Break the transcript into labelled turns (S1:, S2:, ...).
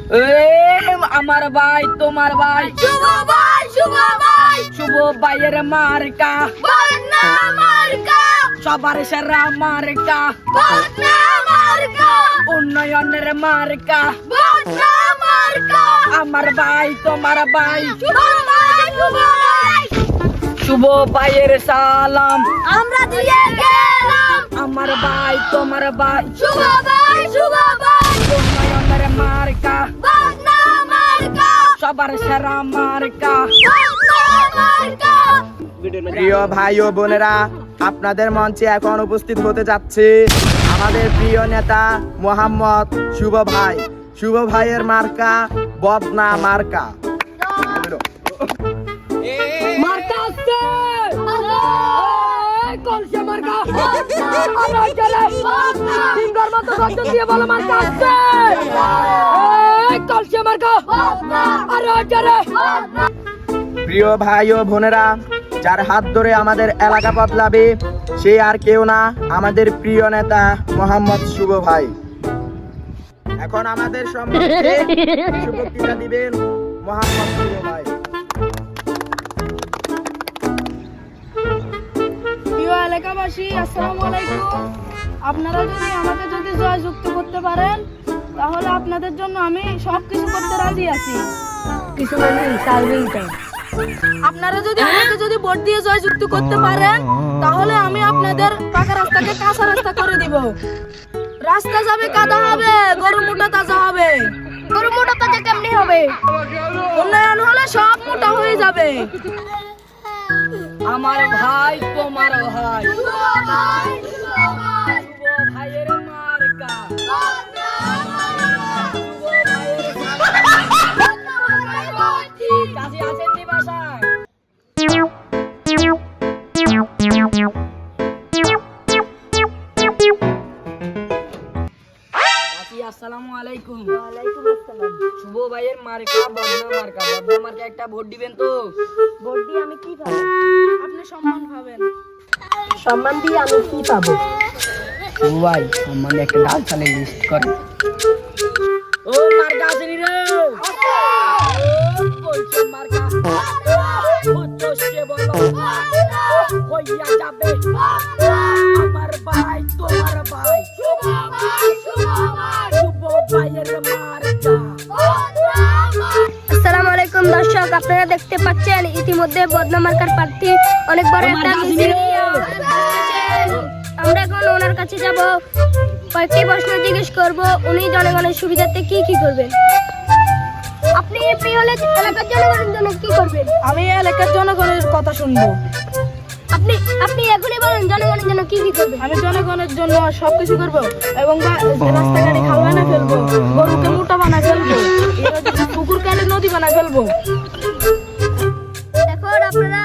S1: আমার ভাই তোমার ভাই
S2: শুভ ভাই, শুভ ভাই,
S1: শুভ ভাইয়ের মার্কা
S2: বদনা মার্কা,
S1: সবার সেরা মার্কা
S2: বদনা মার্কা,
S1: উন্নয়নের মার্কা
S2: বদনা মার্কা,
S1: আমার ভাই তোমার ভাই
S2: শুভ ভাই, শুভ ভাই,
S1: শুভ ভাইয়ের সালাম
S2: আমরা দিয়ে গেলাম।
S1: আমার ভাই তোমার ভাই
S2: শুভ ভাই, শুভ ভাই,
S1: উন্নয়নের মার্কা
S2: বদনা মার্কা,
S1: সবার সেরা মার্কা।
S2: বদনা মার্কা।
S3: প্রিয় ভাই ও বোনেরা, আপনাদের মঞ্চে এখন উপস্থিত হতে যাচ্ছে আমাদের প্রিয় নেতা মোহাম্মদ শুভ ভাই। শুভ ভাইয়ের মার্কা বদনা মার্কা।
S1: মার্কা আসছে কলসে মার্কা সিঙ্গার মতো গর্জন দিয়ে বলো মার্কা আসছে কলসে মার্কা আরে জোরে।
S3: প্রিয় ভাই ও বোনেরা, যার হাত ধরে আমাদের এলাকা বদলাবে সে আর কেউ না, আমাদের প্রিয় নেতা মোহাম্মদ শুভ ভাই। এখন আমাদের সম্মুখে কিছু বক্তৃতা দিবেন মোহাম্মদ শুভ ভাই।
S4: প্রিয় এলাকাবাসী, আসসালামু আলাইকুম। আপনারা আমাকে যদি জয়যুক্ত করতে পারেন তাহলে আপনাদের জন্য আমি সবকিছু করতে রাজি আছি।
S1: কিছু মানে
S4: আপনারা যদি আমাকে ভোট দিয়ে জয়যুক্ত করতে পারেন তাহলে আমি আপনাদের পাকা রাস্তাকে কাঁচা রাস্তা করে দিব। রাস্তা যাবে কাদা হবে, গরু মোটা তাজা হবে।
S2: গরু মোটা তাজা কেমনি হবে?
S4: উন্নয়ন হলে সব মোটা হয়ে যাবে।
S1: আমার ভাই তোমার ভাই
S2: শুভ ভাই, শুভ ভাই,
S1: শুভ ভাইয়ের মার্কা
S2: বদনা মার্কা,
S1: শুভ ভাইয়ের
S2: বদনা মার্কা।
S1: কাজী আছেন নি বাসায়? আসসালামু আলাইকুম।
S4: ওয়ালাইকুম আসসালাম।
S1: শুভ ভাইয়ের মার্কা বদনা মার্কা। বদনা মার্কা একটা ভোট দিবেন তো?
S4: ভোট দিয়ে আমি কি পাবো? আপনি সম্মান পাবেন।
S1: সম্মান দিয়ে আমি কি পাবো? শুভ ভাই সম্মানে একটা ডাল চালে লিস্ট করেন। ও মার্কা আসেনি রে? কইছে মার্কা উচ্চস্বরে বলো হইয়া যাবে আমার ভাই তোমার ভাই
S2: শুভ ভাই, শুভ ভাই,
S1: শুভ ভাইয়ের মার্কা।
S2: বদনা মার্কা।
S5: আসসালামু আলাইকুম দর্শক, আপনারা দেখতে পাচ্ছেন ইতিমধ্যে বদনা মার্কার প্রার্থী অনেক বড় একটা মিছিল নিয়ে আসছেন। আমরা এখন ওনার কাছে যাব, কয়েকটি প্রশ্ন জিজ্ঞেস করব, উনি জনগণের সুবিধার্থে কি কি করবেন। আপনি এমপি হলে এলাকার জনগণের জন্য কি করবেন?
S4: আমি এলাকার জনগণের কথা শুনবো।
S5: আপনি আপনি এখনই বলেন জনগণের জন্য কি কি করবেন।
S4: আমি জনগণের জন্য সবকিছু করবো এবং রাস্তাঘাটে খাল বানা ফেলবো, গরুকে মোটা বানা ফেলবো, পুকুর কালে নদী বানা ফেলবো।
S5: এখন আপনারা